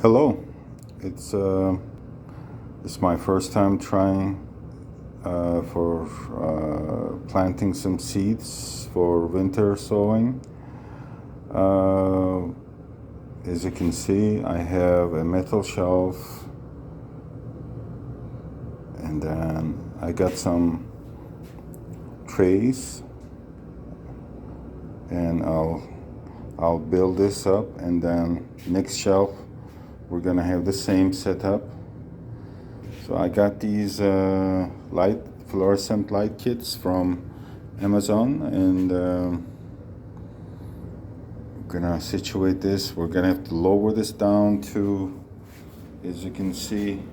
Hello, it's it's my first time trying for planting some seeds for winter sowing. Uh, as you can see, I have a metal shelf, and then I got some trays, and I'll build this up, and then next shelf we're gonna have the same setup. So I got these fluorescent light kits from Amazon, and we're gonna situate this. We're gonna have to lower this down to, as you can see,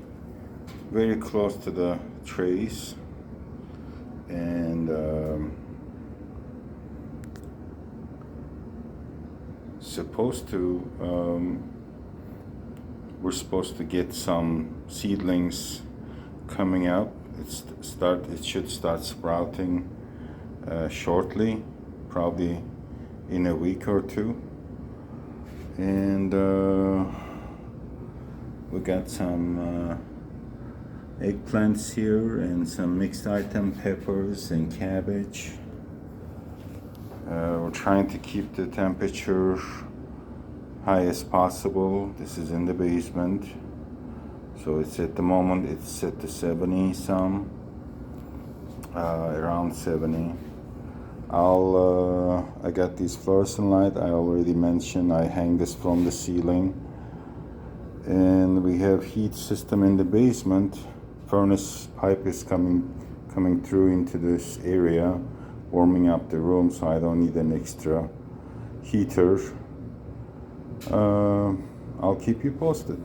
very close to the trays, and we're supposed to get some seedlings coming up. It should start sprouting shortly, probably in a week or two. And we got some eggplants here and some mixed item peppers and cabbage. We're trying to keep the temperature high as possible. This is in the basement, so it's at the moment it's set to 70 some, around 70. I got these fluorescent light. I already mentioned I hang this from the ceiling, and we have heat system in the basement. Furnace pipe is coming through into this area, warming up the room, so I don't need an extra heater. I'll keep you posted.